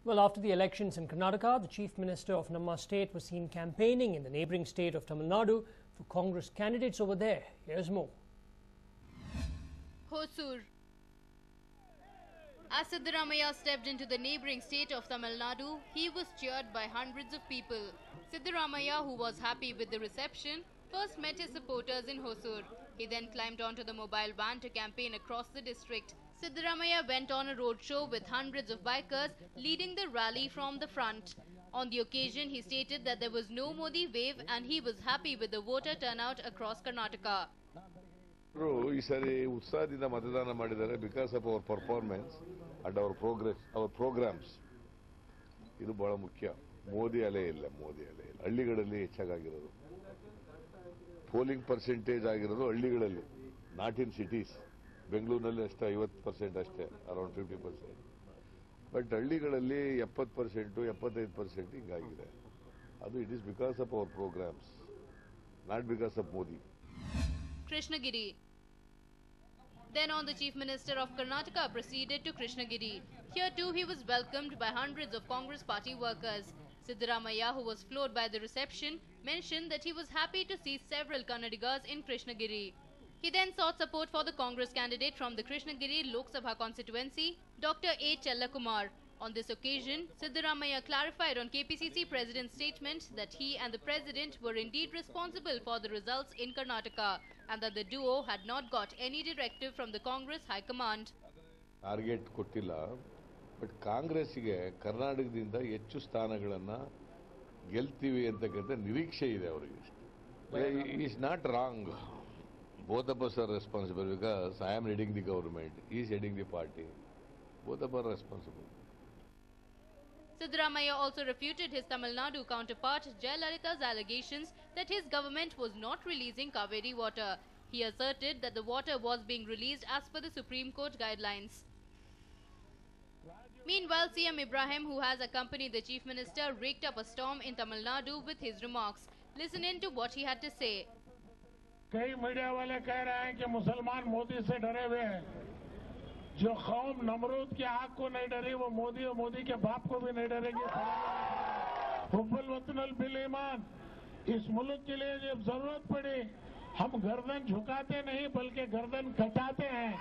Well, after the elections in Karnataka, the Chief Minister of Namma state was seen campaigning in the neighbouring state of Tamil Nadu for Congress candidates over there. Here's more. Hosur. As Siddaramaiah stepped into the neighbouring state of Tamil Nadu, he was cheered by hundreds of people. Siddaramaiah, who was happy with the reception, first met his supporters in Hosur. He then climbed onto the mobile van to campaign across the district. Siddaramaiah went on a roadshow with hundreds of bikers leading the rally from the front. On the occasion, he stated that there was no Modi wave and he was happy with the voter turnout across Karnataka. This year, ಉತ್ಸಾಹದಿಂದ ಮತದಾನ ಮಾಡಿದ್ದಾರೆ because of our performance and our progress, our programs. ಇದು ಬಹಳ ಮುಖ್ಯ. ಮೋದಿ ಅಲೆ ಇಲ್ಲ. ಹಳ್ಳಿಗಳಲ್ಲಿ ಹೆಚ್ಚಾಗಿರೋದು. Polling percentage ಆಗಿರೋದು ಹಳ್ಳಿಗಳಲ್ಲಿ, ನಾಟ್ ಇನ್ ಸಿಟೀಸ್. ಬೆಂಗಳೂರಿನಲ್ಲಿ ಅಷ್ಟೇ 50% ಅಷ್ಟೇ, ಅರೌಂಡ್ 50%. ಬಟ್ ಹಳ್ಳಿಗಳಲ್ಲಿ 70%, 75% ಹಿಂಗಾಗಿದೆ. ಅದು it is because of our programs, not because of Modi. Krishnagiri. Then on, the Chief Minister of Karnataka proceeded to Krishnagiri. Here too he was welcomed by hundreds of Congress party workers. Siddaramaiah, who was floored by the reception, mentioned that he was happy to see several Kannadigas in Krishnagiri. He then sought support for the Congress candidate from the Krishnagiri Lok Sabha constituency, Dr. A. Chellakumar. On this occasion, Siddaramaiah clarified on KPCC President's statement that he and the President were indeed responsible for the results in Karnataka and that the duo had not got any directive from the Congress High Command. Target ಕೊಟ್ಟಿಲ್ಲ, but ಕಾಂಗ್ರೆಸ್ಸಿಗೆ ಕರ್ನಾಟಕದಿಂದ ಹೆಚ್ಚು ಸ್ಥಾನಗಳನ್ನು ಗೆಲ್ತೀವಿ ಅಂತಕ್ಕಂಥ ನಿರೀಕ್ಷೆ ಇದೆ ಅವರಿಗೆ. Is not wrong. Both of us are responsible because I am heading the government, he is heading the party. Both of us are responsible. Siddaramaiah also refuted his Tamil Nadu counterpart Jayalalitha's allegations that his government was not releasing Kaveri water. He asserted that the water was being released as per the Supreme Court guidelines. Meanwhile, CM Ibrahim, who has accompanied the Chief Minister, raked up a storm in Tamil Nadu with his remarks. Listen in to what he had to say. कई media वाले कह रहे हैं कि मुसलमान मोदी से डरे हुए हैं. जो कौम नमरूद की आग को नहीं डरी, वो मोदी और मोदी के बाप को भी नहीं डरेगी. हुब्बुल वतनुल बिल ईमान. इस मुल्क के लिए जब जरूरत पड़ी, हम गर्दन झुकाते नहीं बल्कि गर्दन कटाते हैं.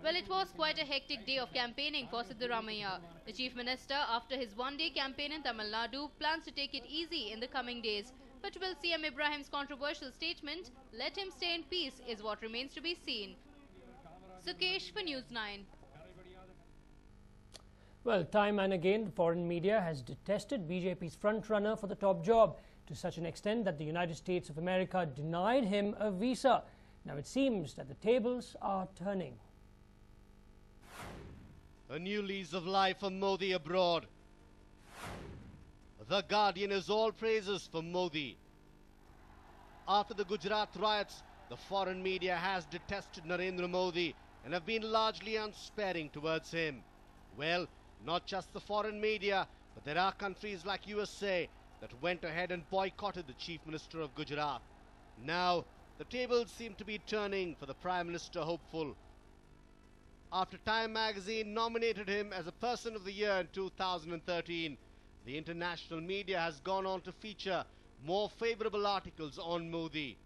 Well, it was quite a hectic day of campaigning for Siddaramaiah. The Chief Minister, after his one-day campaign in Tamil Nadu, plans to take it easy in the coming days. But will CM Ibrahim's controversial statement let him stay in peace is what remains to be seen. Sukesh for News9. Well, time and again, the foreign media has detested BJP's front-runner for the top job to such an extent that the United States of America denied him a visa. Now it seems that the tables are turning. A new lease of life for Modi abroad. The Guardian is all praises for Modi. After the Gujarat riots, the foreign media has detested Narendra Modi and have been largely unsparing towards him. Well, not just the foreign media, but there are countries like USA that went ahead and boycotted the Chief Minister of Gujarat. Now, the tables seem to be turning for the Prime Minister hopeful. After Time magazine nominated him as a Person of the Year in 2013, the international media has gone on to feature more favourable articles on Modi.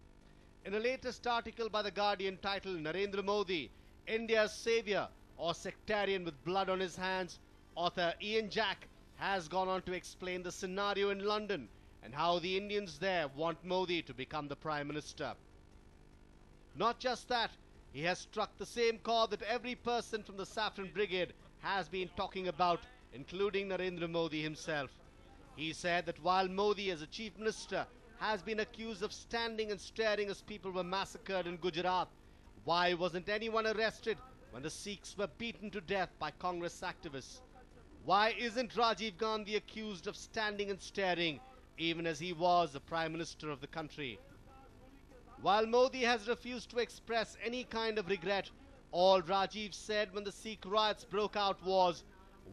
In a latest article by The Guardian titled Narendra Modi, India's Saviour or Sectarian with Blood on His Hands, author Ian Jack has gone on to explain the scenario in London and how the Indians there want Modi to become the Prime Minister. Not just that, he has struck the same chord that every person from the Saffron Brigade has been talking about, including Narendra Modi himself. He said that while Modi as a Chief Minister has been accused of standing and staring as people were massacred in Gujarat, why wasn't anyone arrested when the Sikhs were beaten to death by Congress activists? Why isn't Rajiv Gandhi accused of standing and staring even as he was the Prime Minister of the country? While Modi has refused to express any kind of regret, all Rajiv said when the Sikh riots broke out was,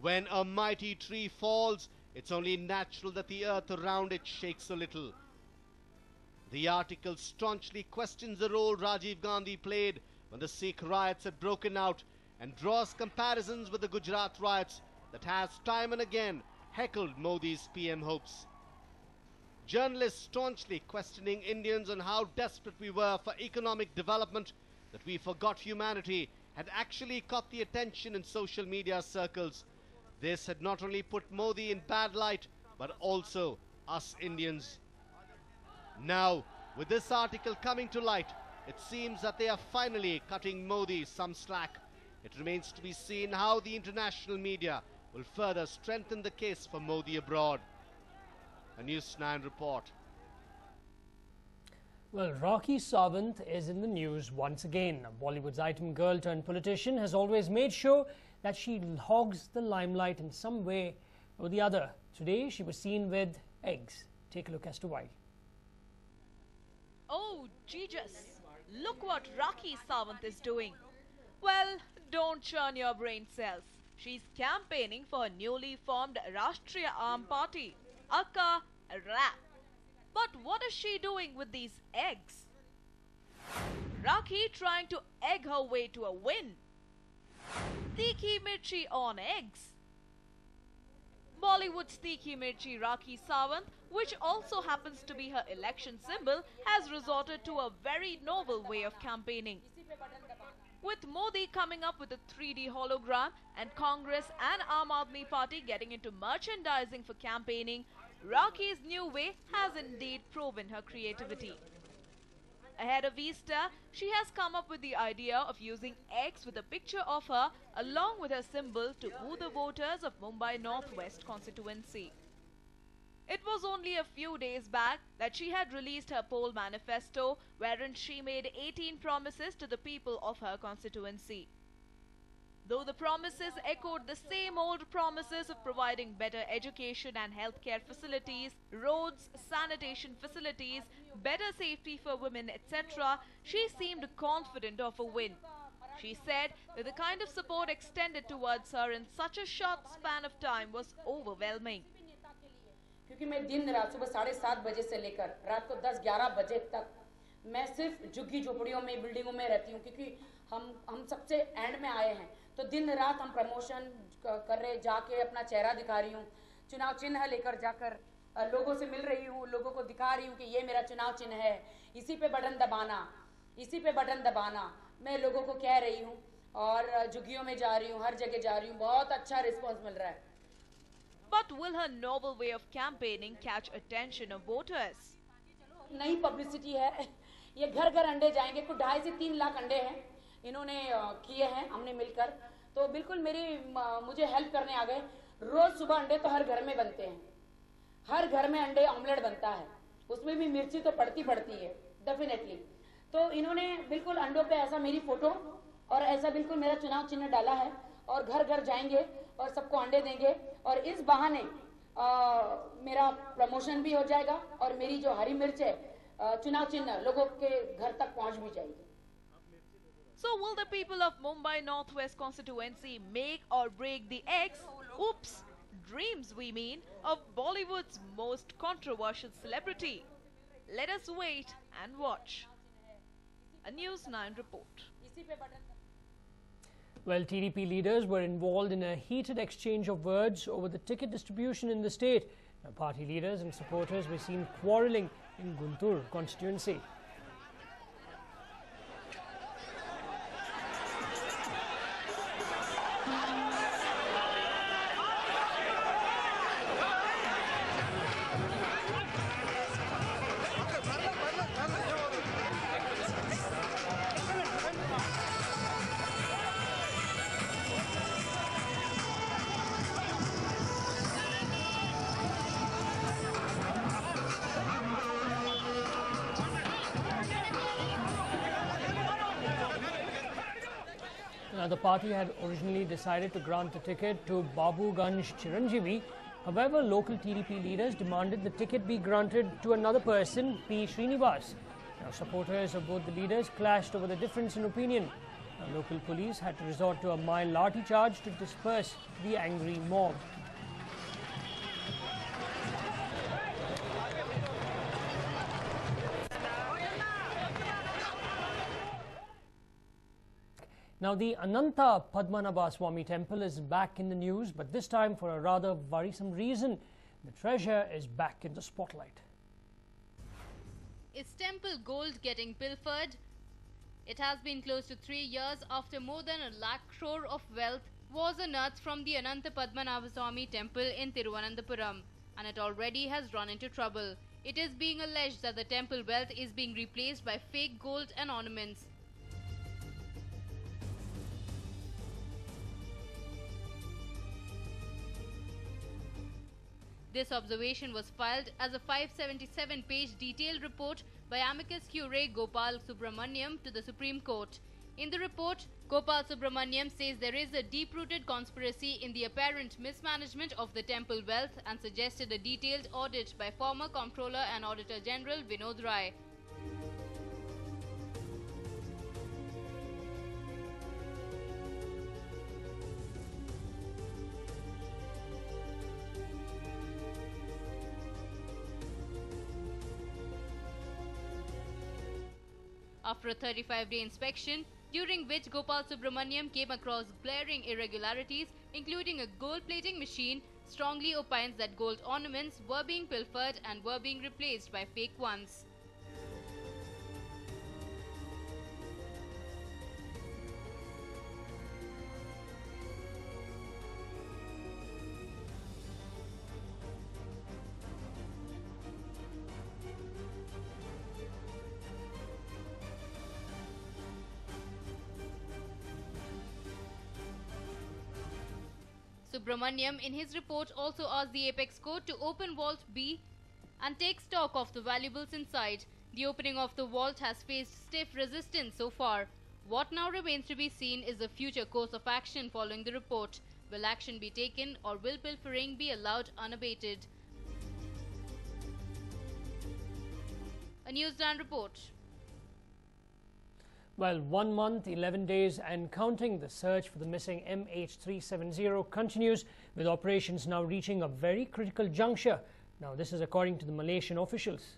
"When a mighty tree falls, it's only natural that the earth around it shakes a little." The article staunchly questions the role Rajiv Gandhi played when the Sikh riots had broken out and draws comparisons with the Gujarat riots that has time and again heckled Modi's PM hopes. Journalists staunchly questioning Indians on how desperate we were for economic development that we forgot humanity had actually caught the attention in social media circles. This had not only put Modi in bad light, but also us Indians. Now, with this article coming to light, it seems that they are finally cutting Modi some slack. It remains to be seen how the international media will further strengthen the case for Modi abroad. A News9 report. Well, Rakhi Sawant is in the news once again. Bollywood's item girl turned politician has always made sure that she hogs the limelight in some way or the other. Today, she was seen with eggs. Take a look as to why. Oh, Jesus! Look what Rakhi Sawant is doing. Well, don't churn your brain cells. She's campaigning for a newly formed Rashtriya Aam Party, aka RAP. But what is she doing with these eggs? Rakhi trying to egg her way to a win. Tikhi Mirchi on eggs. Bollywood's Tikhi Mirchi Rakhi Sawant, which also happens to be her election symbol, has resorted to a very novel way of campaigning. With Modi coming up with a 3D hologram and Congress and Aam Aadmi Party getting into merchandising for campaigning, Rakhi's new way has indeed proven her creativity. Ahead of Easter, she has come up with the idea of using eggs with a picture of her along with her symbol to woo the voters of Mumbai Northwest constituency. It was only a few days back that she had released her poll manifesto, wherein she made 18 promises to the people of her constituency. Though the promises echoed the same old promises of providing better education and healthcare facilities, roads, sanitation facilities, better safety for women, etc., she seemed confident of a win. She said that the kind of support extended towards her in such a short span of time was overwhelming. क्योंकि मैं दिन रात सुबह 7:30 बजे से लेकर रात को 10-11 बजे तक मैं सिर्फ झुग्गी झोपड़ियों में बिल्डिंगों में रहती हूँ, क्योंकि हम सबसे एंड में आए हैं, तो दिन रात हम प्रमोशन कर रहे, जाके अपना चेहरा दिखा रही हूँ, चुनाव चिन्ह लेकर जाकर लोगों से मिल रही हूँ, लोगों को दिखा रही हूँ कि ये मेरा चुनाव चिन्ह है, इसी पे बटन दबाना, इसी पे बटन दबाना, मैं लोगों को कह रही हूँ और झुग्गियों में जा रही हूँ, हर जगह जा रही हूँ, बहुत अच्छा रिस्पॉन्स मिल रहा है. But will her novel way of campaigning catch attention of voters? नई पब्लिसिटी है, ये घर घर अंडे जाएंगे, कुछ 2.5 से 3 लाख अंडे हैं, इन्होंने किए हैं, हमने मिलकर, तो बिल्कुल मुझे हेल्प करने आ गए. रोज सुबह अंडे तो हर घर में बनते हैं, हर घर में अंडे ऑमलेट बनता है, उसमें भी मिर्ची तो पड़ती है डेफिनेटली. तो इन्होंने बिल्कुल अंडों पे ऐसा मेरी फोटो और ऐसा बिल्कुल मेरा चुनाव चिन्ह डाला है और घर घर जाएंगे और सबको अंडे देंगे और इस बहाने मेरा प्रमोशन भी हो जाएगा और मेरी जो हरी मिर्च है चुनाव चिन्ह लोगों के घर तक पहुंच भी जाएगी. So will the people of Mumbai Northwest constituency make or break the eggs? Oops, dreams we mean, of Bollywood's most controversial celebrity. Let us wait and watch. A News9 report. Well, TDP leaders were involved in a heated exchange of words over the ticket distribution in the state. Now, party leaders and supporters were seen quarrelling in Guntur constituency. Now, the party had originally decided to grant the ticket to Babu Ganj Chiranjeevi. However, local TDP leaders demanded the ticket be granted to another person, P. Srinivas. Now, supporters of both the leaders clashed over the difference in opinion. Now, local police had to resort to a mild lathi charge to disperse the angry mob. Now, the Ananta Padmanabha Swami temple is back in the news, but this time for a rather worrisome reason. The treasure is back in the spotlight. Is temple gold getting pilfered? It has been close to 3 years after more than 1 lakh crore of wealth was unearthed from the Ananta Padmanabha Swami temple in Thiruvananthapuram, and it already has run into trouble. It is being alleged that the temple wealth is being replaced by fake gold and ornaments. This observation was filed as a 577-page detailed report by amicus curiae Gopal Subramaniam to the Supreme Court. In the report, Gopal Subramaniam says there is a deep-rooted conspiracy in the apparent mismanagement of the temple wealth and suggested a detailed audit by former Comptroller and Auditor General Vinod Rai. After a 35-day inspection, during which Gopal Subramaniam came across glaring irregularities, including a gold plating machine, strongly opines that gold ornaments were being pilfered and were being replaced by fake ones. Subramaniam in his report also asked the Apex Court to open Vault B and take stock of the valuables inside. The opening of the vault has faced stiff resistance so far. What now remains to be seen is the future course of action following the report. Will action be taken or will pilfering be allowed unabated? A News9 report. Well, 1 month, 11 days and counting, the search for the missing MH370 continues, with operations now reaching a very critical juncture. Now, this is according to the Malaysian officials.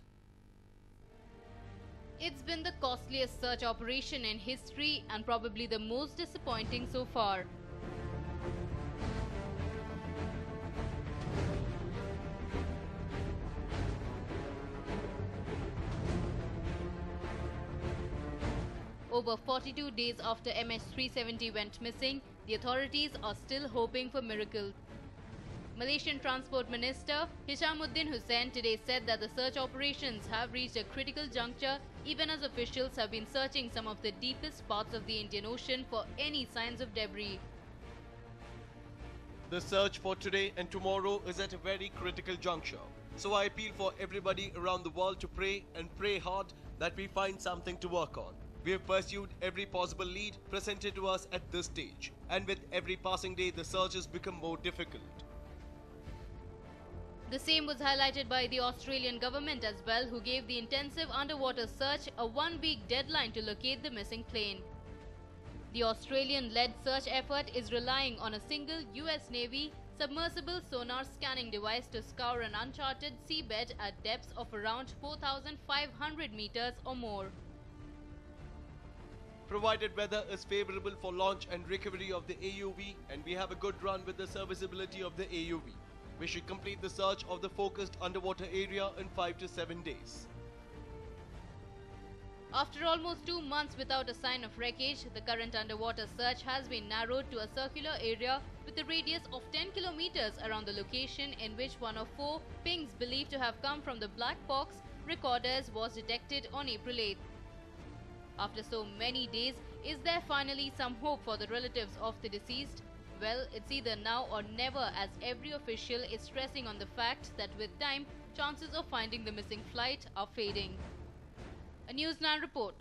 It's been the costliest search operation in history and probably the most disappointing so far. Over 42 days after MH370 went missing, the authorities are still hoping for miracles. Malaysian Transport Minister Hishamuddin Hussein today said that the search operations have reached a critical juncture even as officials have been searching some of the deepest parts of the Indian Ocean for any signs of debris. The search for today and tomorrow is at a very critical juncture. So I appeal for everybody around the world to pray and pray hard that we find something to work on. We have pursued every possible lead presented to us at this stage, and with every passing day the search has become more difficult. The same was highlighted by the Australian government as well, who gave the intensive underwater search a 1-week deadline to locate the missing plane. The Australian-led search effort is relying on a single US Navy submersible sonar scanning device to scour an uncharted seabed at depths of around 4,500 meters or more. Provided weather is favourable for launch and recovery of the AUV and we have a good run with the serviceability of the AUV, we should complete the search of the focused underwater area in 5 to 7 days. After almost 2 months without a sign of wreckage, the current underwater search has been narrowed to a circular area with a radius of 10 kilometers around the location in which one of 4 pings believed to have come from the black box recorders was detected on April 8th. After so many days, is there finally some hope for the relatives of the deceased? Well, it's either now or never, as every official is stressing on the fact that with time, chances of finding the missing flight are fading. A News9 report.